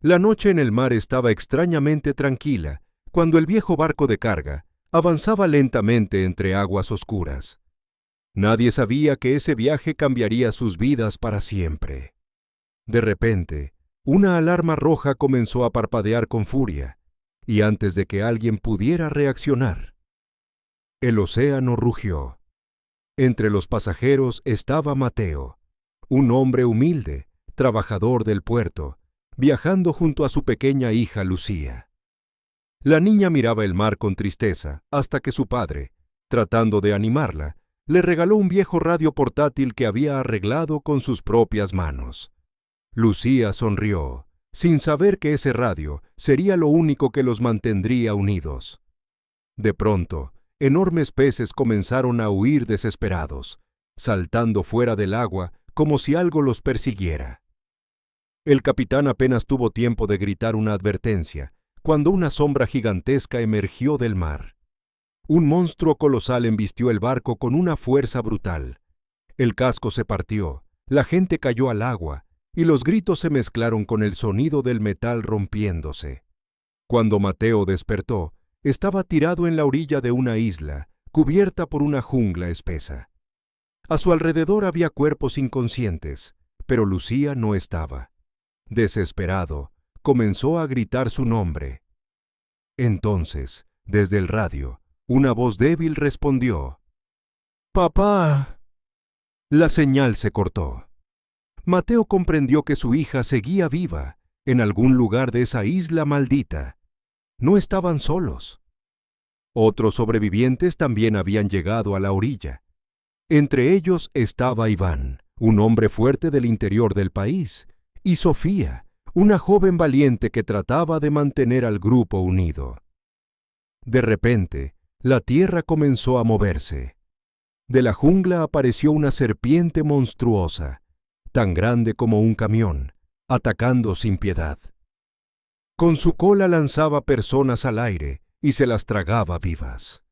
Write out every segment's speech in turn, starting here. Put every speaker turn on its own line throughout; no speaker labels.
La noche en el mar estaba extrañamente tranquila cuando el viejo barco de carga avanzaba lentamente entre aguas oscuras. Nadie sabía que ese viaje cambiaría sus vidas para siempre. De repente, una alarma roja comenzó a parpadear con furia, y antes de que alguien pudiera reaccionar, el océano rugió. Entre los pasajeros estaba Mateo, un hombre humilde, trabajador del puerto, viajando junto a su pequeña hija Lucía. La niña miraba el mar con tristeza hasta que su padre, tratando de animarla, le regaló un viejo radio portátil que había arreglado con sus propias manos. Lucía sonrió, sin saber que ese radio sería lo único que los mantendría unidos. De pronto, enormes peces comenzaron a huir desesperados, saltando fuera del agua como si algo los persiguiera. El capitán apenas tuvo tiempo de gritar una advertencia, cuando una sombra gigantesca emergió del mar. Un monstruo colosal embistió el barco con una fuerza brutal. El casco se partió, la gente cayó al agua, y los gritos se mezclaron con el sonido del metal rompiéndose. Cuando Mateo despertó, estaba tirado en la orilla de una isla, cubierta por una jungla espesa. A su alrededor había cuerpos inconscientes, pero Lucía no estaba. Desesperado, comenzó a gritar su nombre. Entonces, desde el radio, una voz débil respondió: «¡Papá!». La señal se cortó. Mateo comprendió que su hija seguía viva, en algún lugar de esa isla maldita. No estaban solos. Otros sobrevivientes también habían llegado a la orilla. Entre ellos estaba Iván, un hombre fuerte del interior del país, y Sofía, una joven valiente que trataba de mantener al grupo unido. De repente, la tierra comenzó a moverse. De la jungla apareció una serpiente monstruosa, tan grande como un camión, atacando sin piedad. Con su cola lanzaba personas al aire y se las tragaba vivas.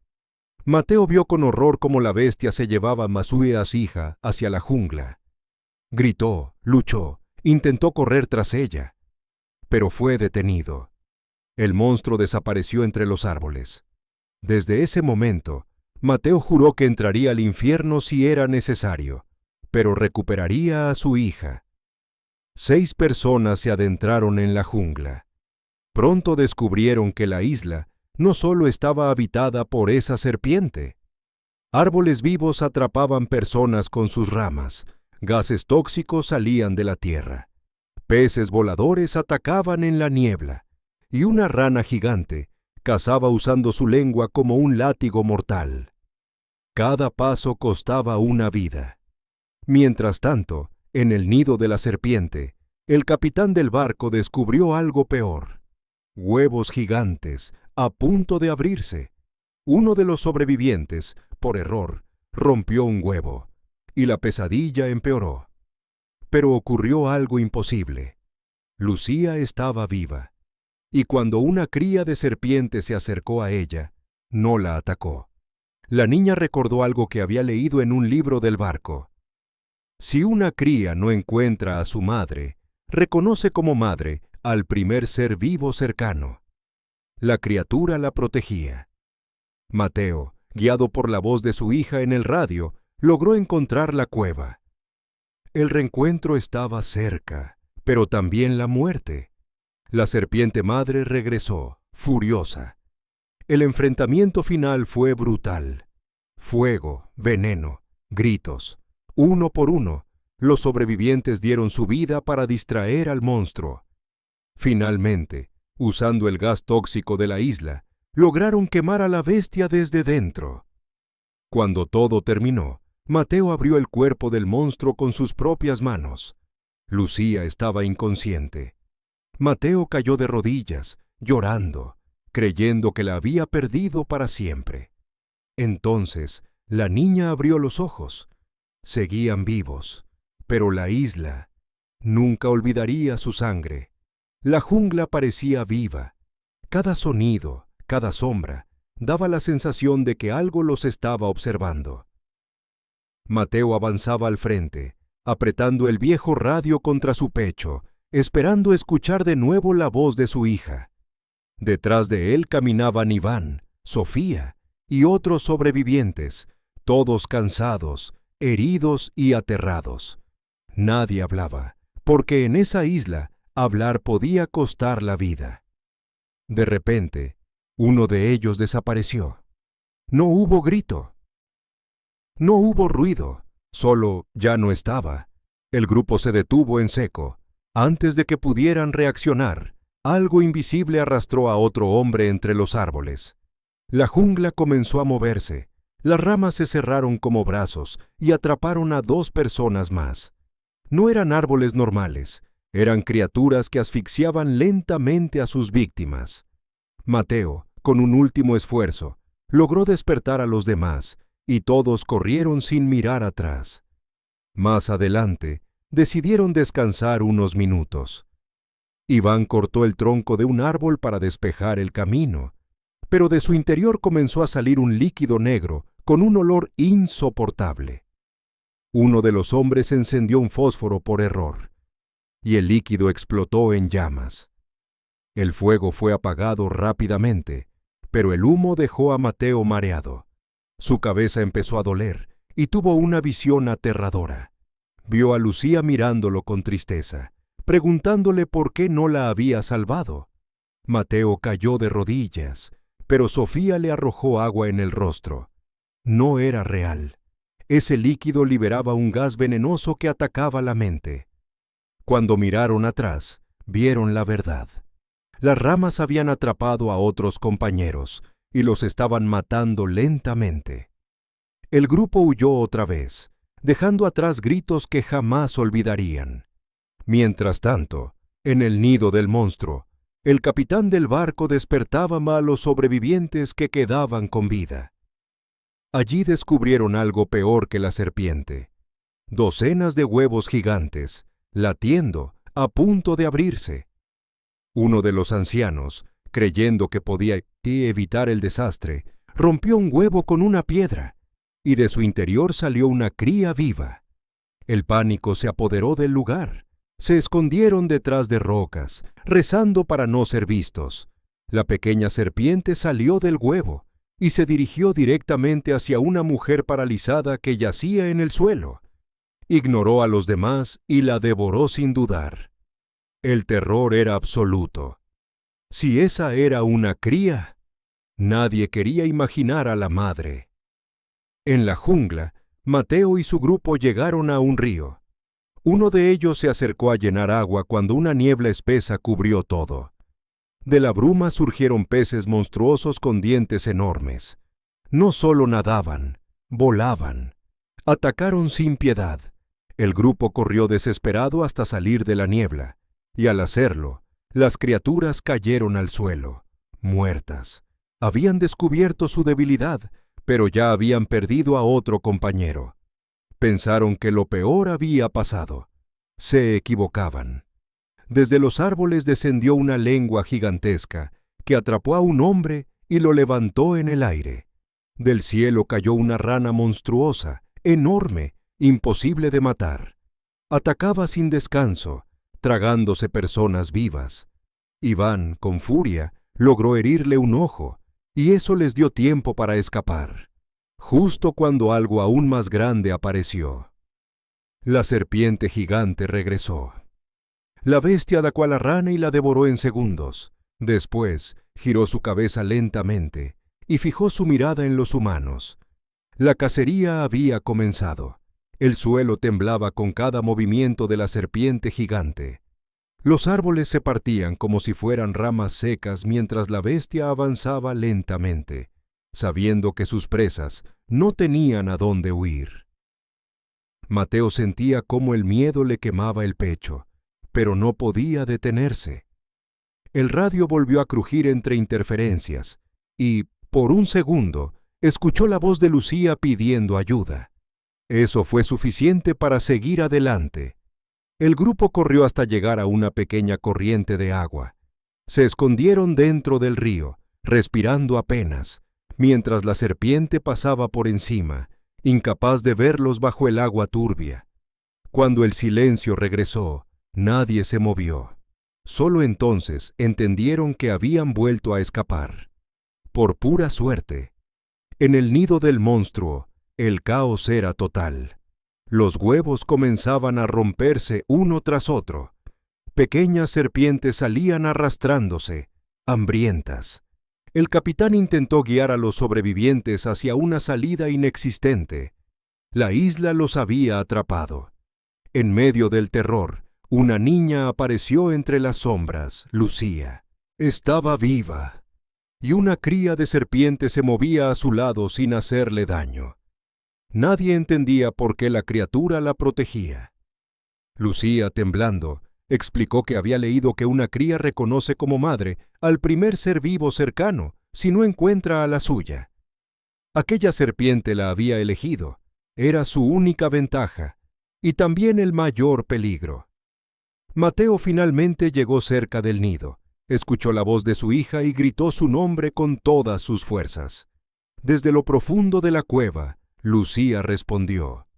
Mateo vio con horror cómo la bestia se llevaba a Masúeas hija hacia la jungla. Gritó, luchó, intentó correr tras ella, pero fue detenido. El monstruo desapareció entre los árboles. Desde ese momento, Mateo juró que entraría al infierno si era necesario, pero recuperaría a su hija. 6 personas se adentraron en la jungla. Pronto descubrieron que la isla no solo estaba habitada por esa serpiente. Árboles vivos atrapaban personas con sus ramas, gases tóxicos salían de la tierra, peces voladores atacaban en la niebla, y una rana gigante cazaba usando su lengua como un látigo mortal. Cada paso costaba una vida. Mientras tanto, en el nido de la serpiente, el capitán del barco descubrió algo peor: huevos gigantes a punto de abrirse. Uno de los sobrevivientes, por error, rompió un huevo, y la pesadilla empeoró. Pero ocurrió algo imposible. Lucía estaba viva, y cuando una cría de serpiente se acercó a ella, no la atacó. La niña recordó algo que había leído en un libro del barco. Si una cría no encuentra a su madre, reconoce como madre al primer ser vivo cercano. La criatura la protegía. Mateo, guiado por la voz de su hija en el radio, logró encontrar la cueva. El reencuentro estaba cerca, pero también la muerte. La serpiente madre regresó, furiosa. El enfrentamiento final fue brutal. Fuego, veneno, gritos. Uno por uno, los sobrevivientes dieron su vida para distraer al monstruo. Finalmente, usando el gas tóxico de la isla, lograron quemar a la bestia desde dentro. Cuando todo terminó, Mateo abrió el cuerpo del monstruo con sus propias manos. Lucía estaba inconsciente. Mateo cayó de rodillas, llorando, creyendo que la había perdido para siempre. Entonces, la niña abrió los ojos. Seguían vivos, pero la isla nunca olvidaría su sangre. La jungla parecía viva. Cada sonido, cada sombra, daba la sensación de que algo los estaba observando. Mateo avanzaba al frente, apretando el viejo radio contra su pecho, esperando escuchar de nuevo la voz de su hija. Detrás de él caminaban Iván, Sofía y otros sobrevivientes, todos cansados, heridos y aterrados. Nadie hablaba, porque en esa isla hablar podía costar la vida. De repente, uno de ellos desapareció. No hubo grito. No hubo ruido, solo ya no estaba. El grupo se detuvo en seco. Antes de que pudieran reaccionar, algo invisible arrastró a otro hombre entre los árboles. La jungla comenzó a moverse. Las ramas se cerraron como brazos y atraparon a 2 personas más. No eran árboles normales, eran criaturas que asfixiaban lentamente a sus víctimas. Mateo, con un último esfuerzo, logró despertar a los demás, y todos corrieron sin mirar atrás. Más adelante, decidieron descansar unos minutos. Iván cortó el tronco de un árbol para despejar el camino, pero de su interior comenzó a salir un líquido negro con un olor insoportable. Uno de los hombres encendió un fósforo por error, y el líquido explotó en llamas. El fuego fue apagado rápidamente, pero el humo dejó a Mateo mareado. Su cabeza empezó a doler y tuvo una visión aterradora. Vio a Lucía mirándolo con tristeza, preguntándole por qué no la había salvado. Mateo cayó de rodillas, pero Sofía le arrojó agua en el rostro. No era real. Ese líquido liberaba un gas venenoso que atacaba la mente. Cuando miraron atrás, vieron la verdad. Las ramas habían atrapado a otros compañeros y los estaban matando lentamente. El grupo huyó otra vez, dejando atrás gritos que jamás olvidarían. Mientras tanto, en el nido del monstruo, el capitán del barco despertaba a los sobrevivientes que quedaban con vida. Allí descubrieron algo peor que la serpiente. Docenas de huevos gigantes, latiendo, a punto de abrirse. Uno de los ancianos, creyendo que podía evitar el desastre, rompió un huevo con una piedra, y de su interior salió una cría viva. El pánico se apoderó del lugar. Se escondieron detrás de rocas, rezando para no ser vistos. La pequeña serpiente salió del huevo y se dirigió directamente hacia una mujer paralizada que yacía en el suelo. Ignoró a los demás y la devoró sin dudar. El terror era absoluto. Si esa era una cría, nadie quería imaginar a la madre. En la jungla, Mateo y su grupo llegaron a un río. Uno de ellos se acercó a llenar agua cuando una niebla espesa cubrió todo. De la bruma surgieron peces monstruosos con dientes enormes. No solo nadaban, volaban. Atacaron sin piedad. El grupo corrió desesperado hasta salir de la niebla, y al hacerlo, las criaturas cayeron al suelo, muertas. Habían descubierto su debilidad, pero ya habían perdido a otro compañero. Pensaron que lo peor había pasado. Se equivocaban. Desde los árboles descendió una lengua gigantesca que atrapó a un hombre y lo levantó en el aire. Del cielo cayó una rana monstruosa, enorme, imposible de matar. Atacaba sin descanso, tragándose personas vivas. Iván, con furia, logró herirle un ojo, y eso les dio tiempo para escapar. Justo cuando algo aún más grande apareció. La serpiente gigante regresó. La bestia atacó a la rana y la devoró en segundos. Después, giró su cabeza lentamente y fijó su mirada en los humanos. La cacería había comenzado. El suelo temblaba con cada movimiento de la serpiente gigante. Los árboles se partían como si fueran ramas secas mientras la bestia avanzaba lentamente, sabiendo que sus presas no tenían a dónde huir. Mateo sentía cómo el miedo le quemaba el pecho, pero no podía detenerse. El radio volvió a crujir entre interferencias y, por un segundo, escuchó la voz de Lucía pidiendo ayuda. Eso fue suficiente para seguir adelante. El grupo corrió hasta llegar a una pequeña corriente de agua. Se escondieron dentro del río, respirando apenas, mientras la serpiente pasaba por encima, incapaz de verlos bajo el agua turbia. Cuando el silencio regresó, Nadie se movió. Solo entonces entendieron que habían vuelto a escapar. Por pura suerte. En el nido del monstruo, el caos era total. Los huevos comenzaban a romperse uno tras otro. Pequeñas serpientes salían arrastrándose, hambrientas. El capitán intentó guiar a los sobrevivientes hacia una salida inexistente. La isla los había atrapado. En medio del terror, una niña apareció entre las sombras, Lucía. Estaba viva, y una cría de serpiente se movía a su lado sin hacerle daño. Nadie entendía por qué la criatura la protegía. Lucía, temblando, explicó que había leído que una cría reconoce como madre al primer ser vivo cercano si no encuentra a la suya. Aquella serpiente la había elegido. Era su única ventaja y también el mayor peligro. Mateo finalmente llegó cerca del nido, escuchó la voz de su hija y gritó su nombre con todas sus fuerzas. Desde lo profundo de la cueva, Lucía respondió.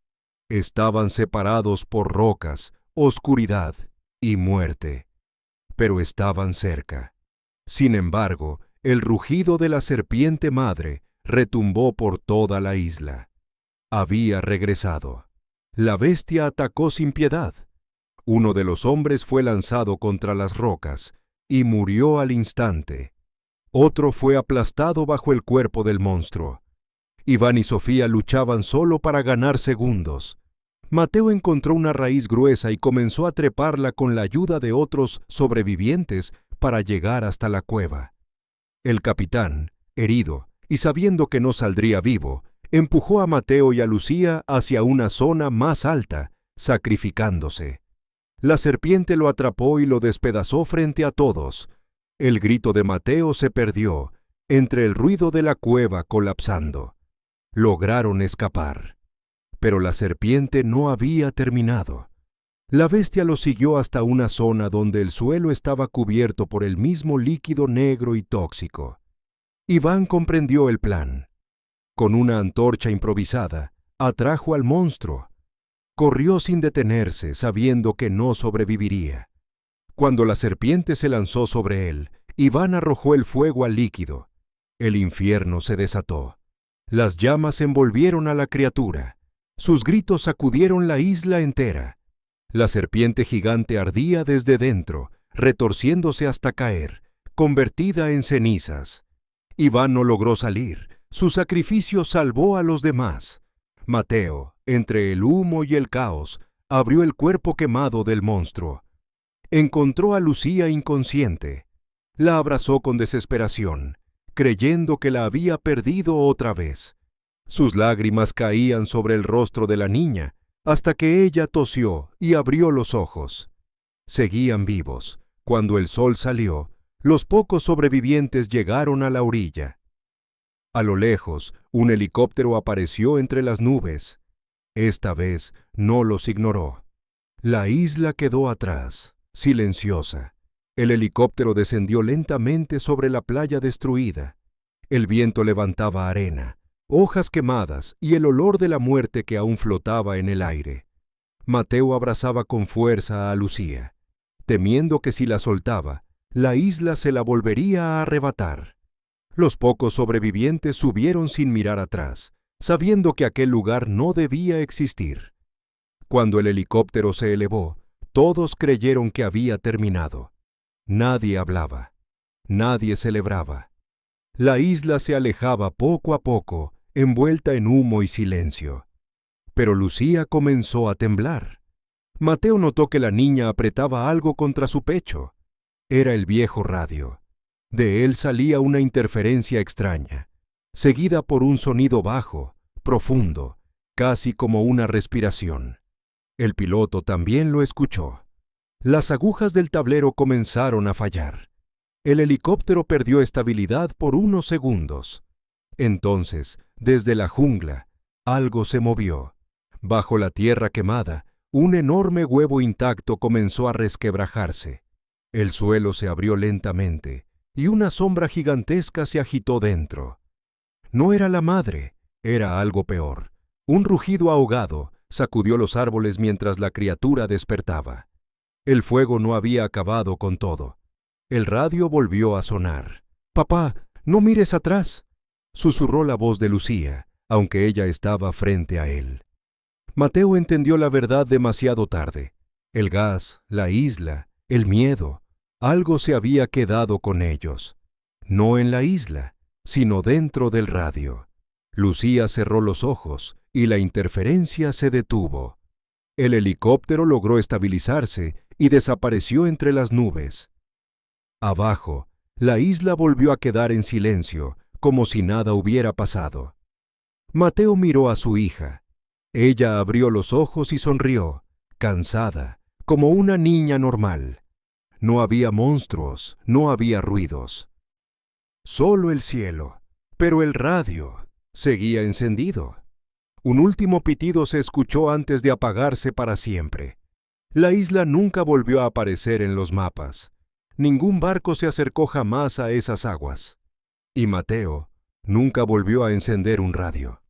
Estaban separados por rocas, oscuridad y muerte, pero estaban cerca. Sin embargo, el rugido de la serpiente madre retumbó por toda la isla. Había regresado. La bestia atacó sin piedad. Uno de los hombres fue lanzado contra las rocas y murió al instante. Otro fue aplastado bajo el cuerpo del monstruo. Iván y Sofía luchaban solo para ganar segundos. Mateo encontró una raíz gruesa y comenzó a treparla con la ayuda de otros sobrevivientes para llegar hasta la cueva. El capitán, herido y sabiendo que no saldría vivo, empujó a Mateo y a Lucía hacia una zona más alta, sacrificándose. La serpiente lo atrapó y lo despedazó frente a todos. El grito de Mateo se perdió entre el ruido de la cueva colapsando. Lograron escapar. Pero la serpiente no había terminado. La bestia los siguió hasta una zona donde el suelo estaba cubierto por el mismo líquido negro y tóxico. Iván comprendió el plan. Con una antorcha improvisada, atrajo al monstruo. Corrió sin detenerse, sabiendo que no sobreviviría. Cuando la serpiente se lanzó sobre él, Iván arrojó el fuego al líquido. El infierno se desató. Las llamas envolvieron a la criatura. Sus gritos sacudieron la isla entera. La serpiente gigante ardía desde dentro, retorciéndose hasta caer, convertida en cenizas. Iván no logró salir. Su sacrificio salvó a los demás. Mateo, entre el humo y el caos, abrió el cuerpo quemado del monstruo. Encontró a Lucía inconsciente. La abrazó con desesperación, creyendo que la había perdido otra vez. Sus lágrimas caían sobre el rostro de la niña, hasta que ella tosió y abrió los ojos. Seguían vivos. Cuando el sol salió, los pocos sobrevivientes llegaron a la orilla. A lo lejos, un helicóptero apareció entre las nubes. Esta vez no los ignoró. La isla quedó atrás, silenciosa. El helicóptero descendió lentamente sobre la playa destruida. El viento levantaba arena, hojas quemadas y el olor de la muerte que aún flotaba en el aire. Mateo abrazaba con fuerza a Lucía, temiendo que si la soltaba, la isla se la volvería a arrebatar. Los pocos sobrevivientes subieron sin mirar atrás, sabiendo que aquel lugar no debía existir. Cuando el helicóptero se elevó, todos creyeron que había terminado. Nadie hablaba. Nadie celebraba. La isla se alejaba poco a poco, envuelta en humo y silencio. Pero Lucía comenzó a temblar. Mateo notó que la niña apretaba algo contra su pecho. Era el viejo radio. De él salía una interferencia extraña, seguida por un sonido bajo, profundo, casi como una respiración. El piloto también lo escuchó. Las agujas del tablero comenzaron a fallar. El helicóptero perdió estabilidad por unos segundos. Entonces, desde la jungla, algo se movió. Bajo la tierra quemada, un enorme huevo intacto comenzó a resquebrajarse. El suelo se abrió lentamente y una sombra gigantesca se agitó dentro. No era la madre, era algo peor. Un rugido ahogado sacudió los árboles mientras la criatura despertaba. El fuego no había acabado con todo. El radio volvió a sonar. «Papá, no mires atrás», susurró la voz de Lucía, aunque ella estaba frente a él. Mateo entendió la verdad demasiado tarde. El gas, la isla, el miedo, algo se había quedado con ellos. No en la isla, sino dentro del radio. Lucía cerró los ojos y la interferencia se detuvo. El helicóptero logró estabilizarse y desapareció entre las nubes. Abajo, la isla volvió a quedar en silencio, como si nada hubiera pasado. Mateo miró a su hija. Ella abrió los ojos y sonrió, cansada, como una niña normal. No había monstruos, no había ruidos. Solo el cielo, pero el radio seguía encendido. Un último pitido se escuchó antes de apagarse para siempre. La isla nunca volvió a aparecer en los mapas. Ningún barco se acercó jamás a esas aguas. Y Mateo nunca volvió a encender un radio.